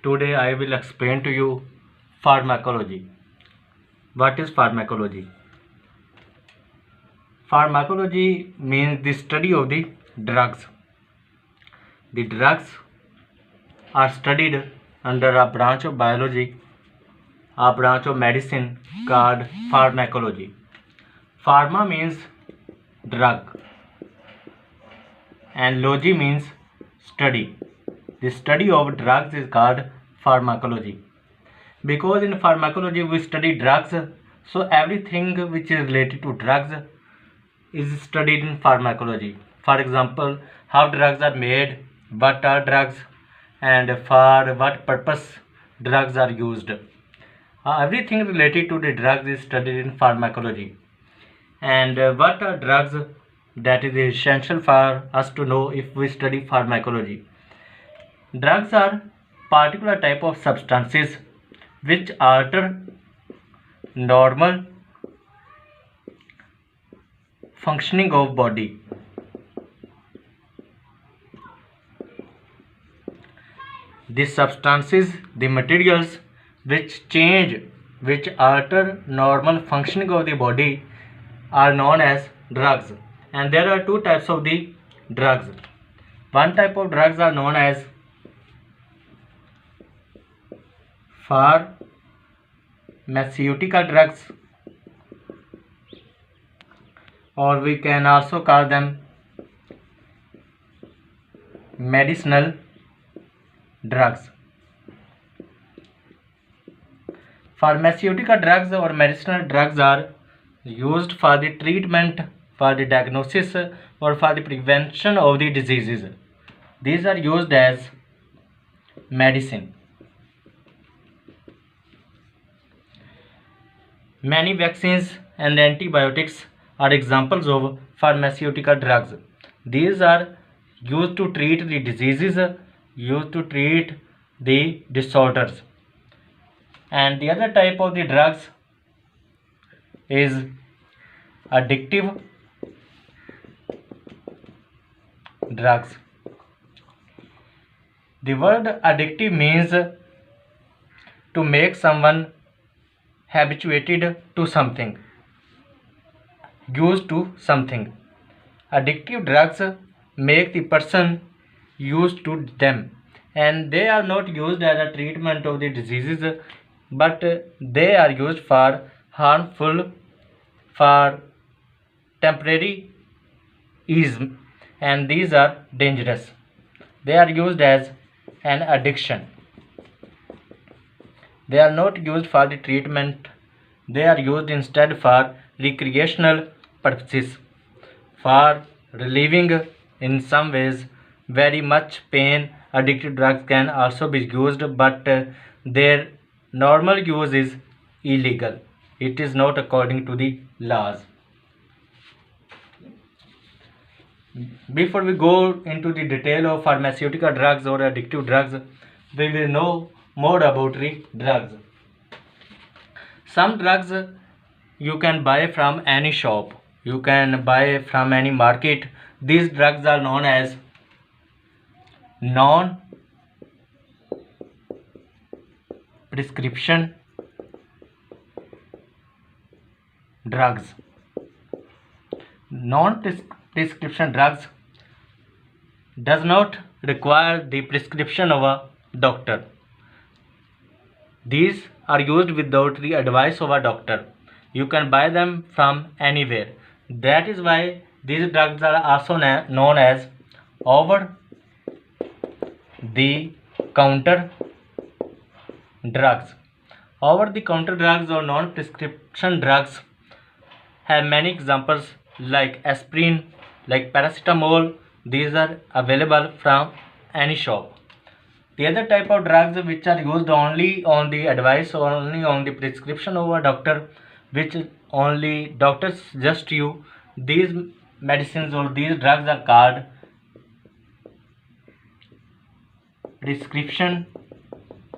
Today I will explain to you pharmacology. What is pharmacology? Pharmacology means the study of the drugs. The drugs are studied under a branch of biology, a branch of medicine called pharmacology. Pharma means drug and logy means study. The study of drugs is called pharmacology. Because in pharmacology we study drugs, so everything which is related to drugs is studied in pharmacology. For example, how drugs are made, what are drugs, and for what purpose drugs are used. Everything related to the drugs is studied in pharmacology. And what are drugs? That is essential for us to know if we study pharmacology. Drugs are particular type of substances which alter normal functioning of body. The substances, the materials which change, which alter normal functioning of the body are known as drugs. And there are two types of the drugs. One type of drugs are known as pharmaceutical drugs, or we can also call them medicinal drugs. Pharmaceutical drugs or medicinal drugs are used for the treatment, for the diagnosis, or for the prevention of the diseases. These are used as medicine. Many vaccines and antibiotics are examples of pharmaceutical drugs. These are used to treat the diseases, used to treat the disorders. And the other type of the drugs is addictive drugs. The word addictive means to make someone habituated to something, used to something. Addictive drugs make the person used to them, and they are not used as a treatment of the diseases, but they are used for harmful, for temporary ease, and these are dangerous. They are used as an addiction. They are not used for the treatment. They are used instead for recreational purposes, for relieving in some ways very much pain. Addictive drugs can also be used, but their normal use is illegal. It is not according to the laws. Before we go into the detail of pharmaceutical drugs or addictive drugs, we will know more about the drugs. Some drugs you can buy from any shop, you can buy from any market. These drugs are known as non-prescription drugs. Non-prescription drugs does not require the prescription of a doctor. These are used without the advice of a doctor. You can buy them from anywhere. That is why these drugs are also known as over-the-counter drugs. Over-the-counter drugs or non-prescription drugs have many examples like aspirin, like paracetamol. These are available from any shop. The other type of drugs which are used only on the advice or only on the prescription of a doctor, which only doctors suggest you, these medicines or these drugs are called prescription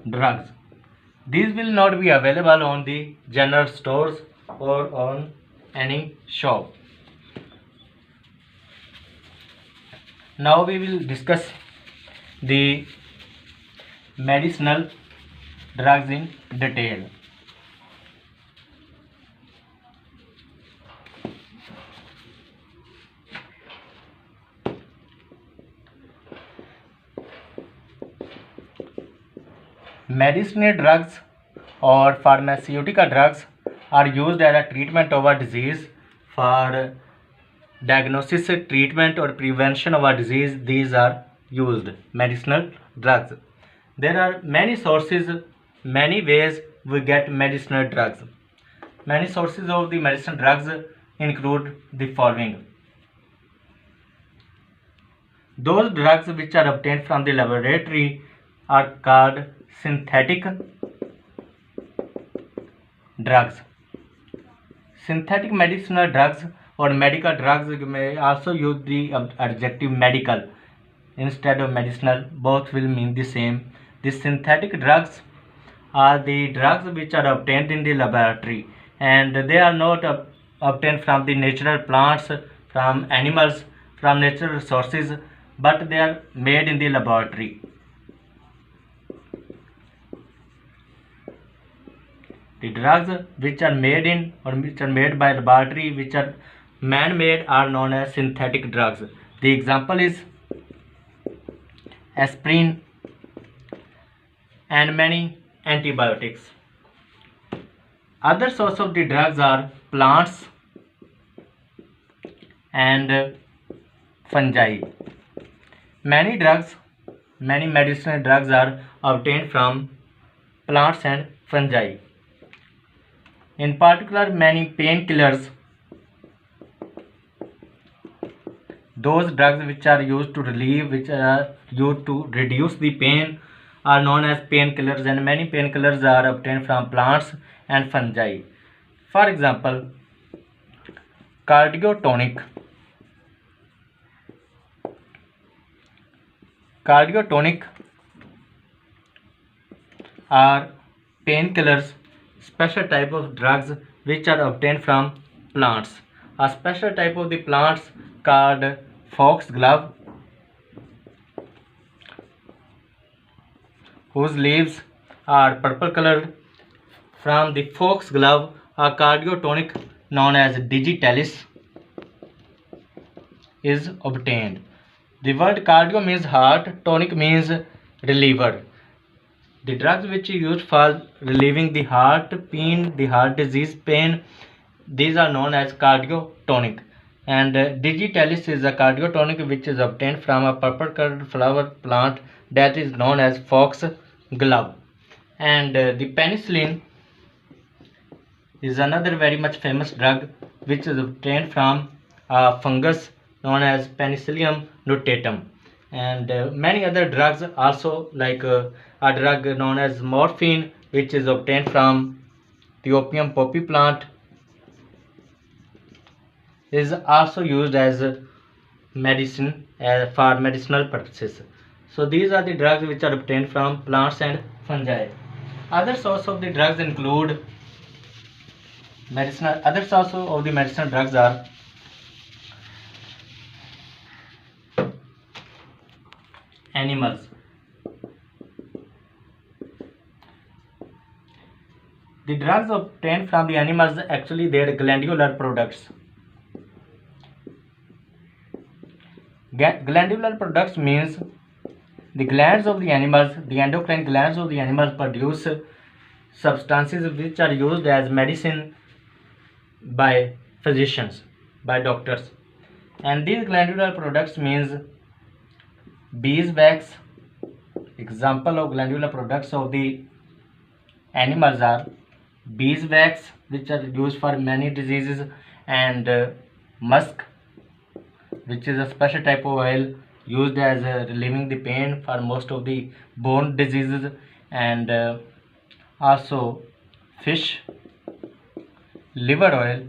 drugs. These will not be available on the general stores or on any shop. Now we will discuss the medicinal drugs in detail. Medicinal drugs or pharmaceutical drugs are used as a treatment of a disease. For diagnosis, treatment or prevention of a disease, these are used medicinal drugs. There are many sources, many ways we get medicinal drugs. Many sources of the medicinal drugs include the following. Those drugs which are obtained from the laboratory are called synthetic drugs. Synthetic medicinal drugs or medical drugs, you may also use the adjective medical instead of medicinal. Both will mean the same. The synthetic drugs are the drugs which are obtained in the laboratory, and they are not obtained from the natural plants, from animals, from natural resources, but they are made in the laboratory. The drugs which are made in or which are made by laboratory, which are man-made, are known as synthetic drugs. The example is aspirin and many antibiotics. Other source of the drugs are plants and fungi. Many medicinal drugs are obtained from plants and fungi. In particular, many painkillers, those drugs which are used to relieve, which are used to reduce the pain, are known as painkillers, and many painkillers are obtained from plants and fungi. For example, cardiotonic are painkillers, special type of drugs which are obtained from plants. A special type of the plants called foxglove, whose leaves are purple colored. From the foxglove, a cardiotonic known as digitalis is obtained. The word cardio means heart, tonic means reliever. The drugs which are used for relieving the heart pain, the heart disease pain, these are known as cardiotonic. And digitalis is a cardiotonic which is obtained from a purple colored flower plant that is known as foxglove. And the penicillin is another very much famous drug which is obtained from a fungus known as Penicillium notatum. And many other drugs also, like a drug known as morphine, which is obtained from the opium poppy plant, is also used as medicine for medicinal purposes. So these are the drugs which are obtained from plants and fungi. Other source of the drugs include other source of the medicinal drugs are animals. The drugs obtained from the animals, actually they are glandular products. Glandular products means the glands of the animals, the endocrine glands of the animals produce substances which are used as medicine by physicians, by doctors. And these glandular products means beeswax. Example of glandular products of the animals are beeswax, which are used for many diseases, and musk, which is a special type of oil used as relieving the pain for most of the bone diseases, and also fish liver oil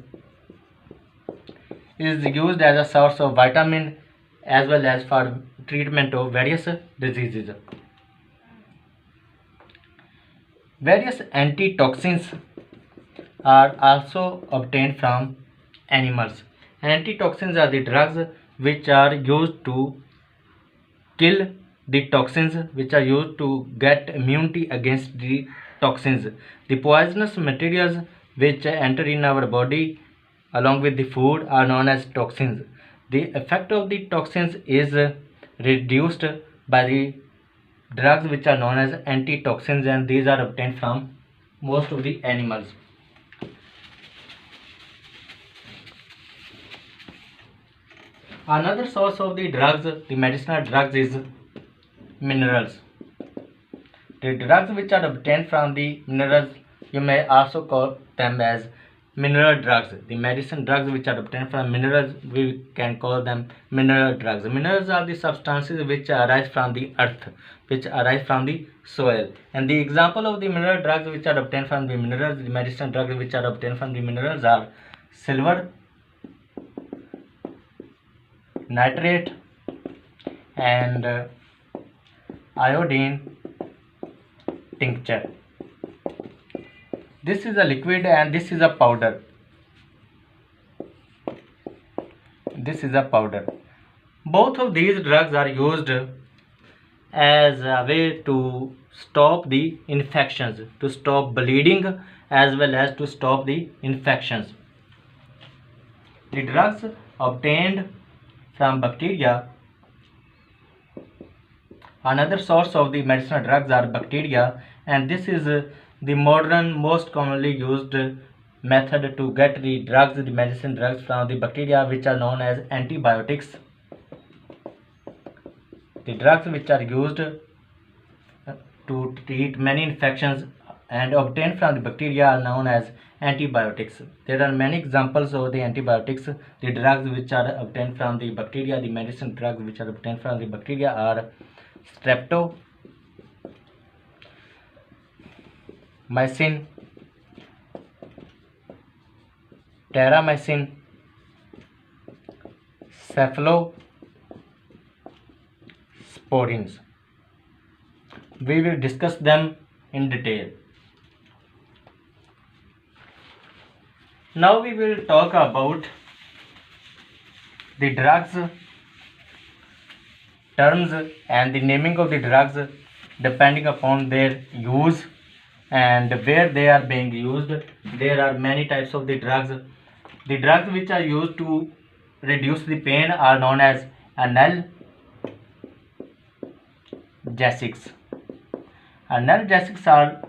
is used as a source of vitamin as well as for treatment of various diseases. Various antitoxins are also obtained from animals. Antitoxins are the drugs which are used to kill the toxins which are used to get immunity against the toxins. The poisonous materials which enter in our body along with the food are known as toxins. The effect of the toxins is reduced by the drugs which are known as antitoxins, and these are obtained from most of the animals. Another source of the drugs, the medicinal drugs, is minerals. The drugs which are obtained from the minerals, you may also call them as mineral drugs. The medicine drugs which are obtained from minerals, we can call them mineral drugs. Minerals are the substances which arise from the earth, which arise from the soil. And the example of the mineral drugs which are obtained from the minerals, the medicine drugs which are obtained from the minerals are silver nitrate and iodine tincture. This is a liquid and this is a powder. This is a powder. Both of these drugs are used as a way to stop the infections, to stop bleeding as well as to stop the infections. The drugs obtained from bacteria. Another source of the medicinal drugs are bacteria, and this is the modern most commonly used method to get the drugs, the medicine drugs from the bacteria, which are known as antibiotics. The drugs which are used to treat many infections and obtained from the bacteria are known as antibiotics. There are many examples of the antibiotics. The drugs which are obtained from the bacteria, the medicine drugs which are obtained from the bacteria are streptomycin, terramycin, cephalosporins. We will discuss them in detail. Now we will talk about the drugs, terms and the naming of the drugs depending upon their use and where they are being used. There are many types of the drugs. The drugs which are used to reduce the pain are known as analgesics. Analgesics are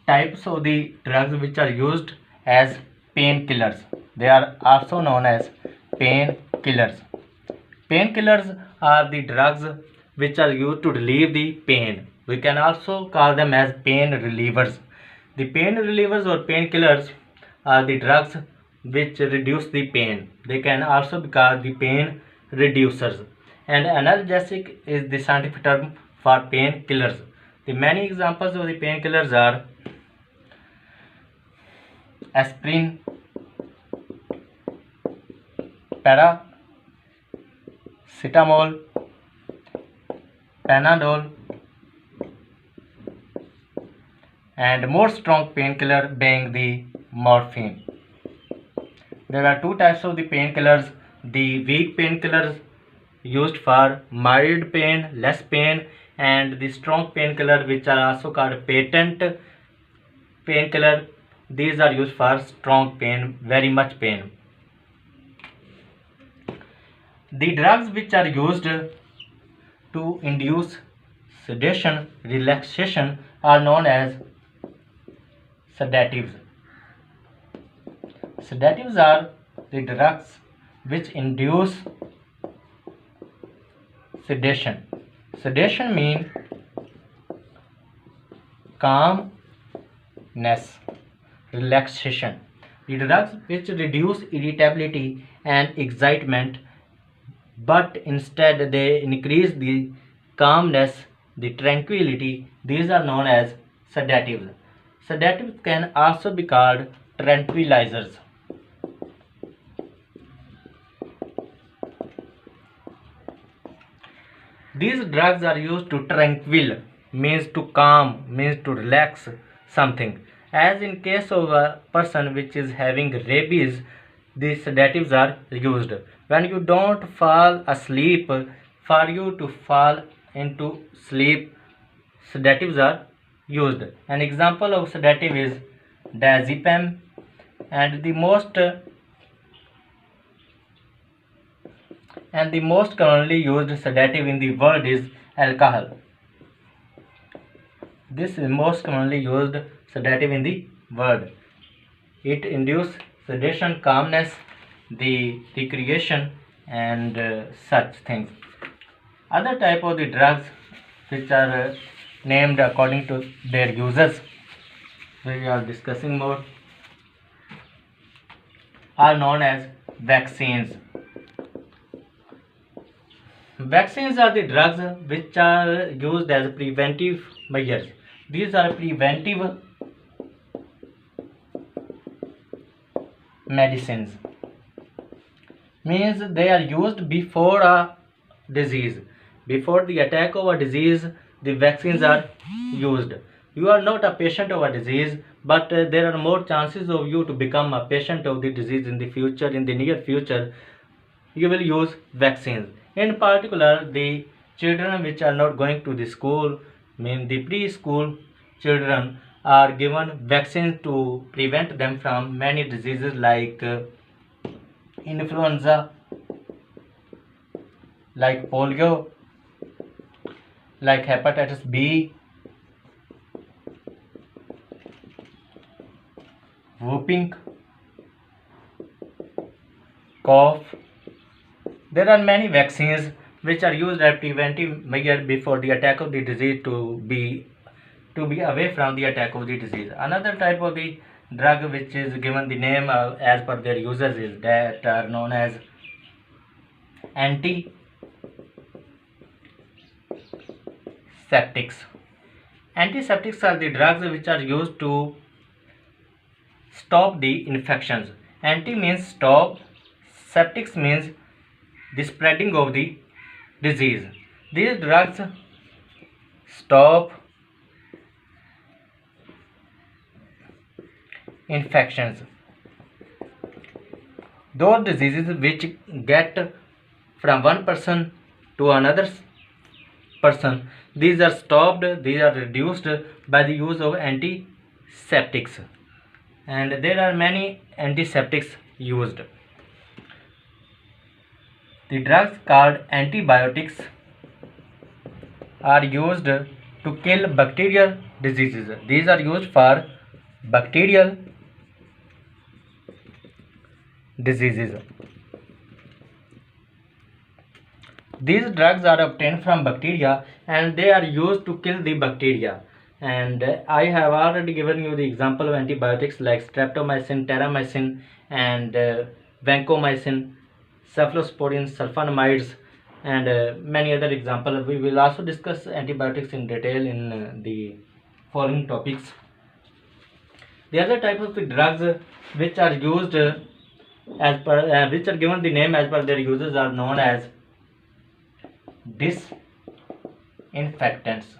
types of the drugs which are used as painkillers. They are also known as painkillers. Painkillers are the drugs which are used to relieve the pain. We can also call them as pain relievers. The pain relievers or painkillers are the drugs which reduce the pain. They can also be called the pain reducers. And analgesic is the scientific term for painkillers. The many examples of the painkillers are aspirin, paracetamol, Panadol, and more strong painkiller being the morphine. There are two types of the painkillers: the weak painkillers used for mild pain, less pain, and the strong painkiller which are also called patent painkiller. These are used for strong pain, very much pain. The drugs which are used to induce sedation, relaxation are known as sedatives. Sedatives are the drugs which induce sedation. Sedation means calmness, relaxation. The drugs which reduce irritability and excitement, but instead they increase the calmness, the tranquility. These are known as sedatives. Sedatives can also be called tranquilizers. These drugs are used to tranquil, means to calm, means to relax something. As in case of a person which is having rabies, these sedatives are used. When you don't fall asleep, for you to fall into sleep, sedatives are used. An example of sedative is diazepam, and the most commonly used sedative in the world is alcohol. This is most commonly used sedative in the world. It induces sedation, calmness, the recreation, and such things. Other type of the drugs which are named according to their uses, we are discussing more, are known as vaccines. Vaccines are the drugs which are used as preventive measures. These are preventive medicines, means they are used before a disease. Before the attack of a disease, the vaccines are used. You are not a patient of a disease, but there are more chances of you to become a patient of the disease in the future. In the near future, you will use vaccines. In particular, the children which are not going to the school, mean the preschool children, are given vaccines to prevent them from many diseases like influenza, like polio, like hepatitis B, whooping cough. There are many vaccines which are used as preventive measure before the attack of the disease, to be away from the attack of the disease. Another type of the drug which is given the name as per their users is that are known as antiseptics. Antiseptics are the drugs which are used to stop the infections. Anti means stop, septics means the spreading of the disease. These drugs stop infections. Those diseases which get from one person to another person, these are stopped, these are reduced by the use of antiseptics. And there are many antiseptics used. The drugs called antibiotics are used to kill bacterial diseases. These are used for bacterial diseases. These drugs are obtained from bacteria and they are used to kill the bacteria. And I have already given you the example of antibiotics like streptomycin, terramycin, and vancomycin, cephalosporin, sulfonamides, and many other examples. We will also discuss antibiotics in detail in the following topics. The other type of the drugs which are used which are given the name as per their uses are known as disinfectants.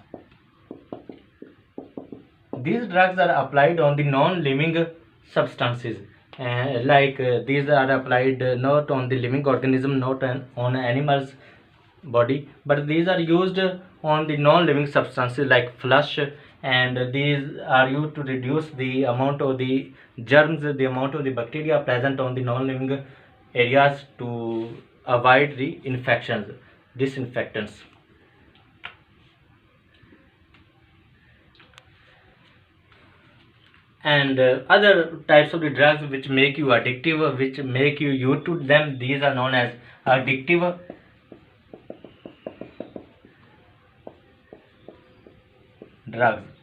These drugs are applied on the non-living substances, these are applied not on the living organism, not on animals body, but these are used on the non-living substances like flush, and these are used to reduce the amount of the germs, the amount of the bacteria present on the non-living areas to avoid the infections. Disinfectants. And other types of the drugs which make you addictive, which make you used to them, these are known as addictive drugs.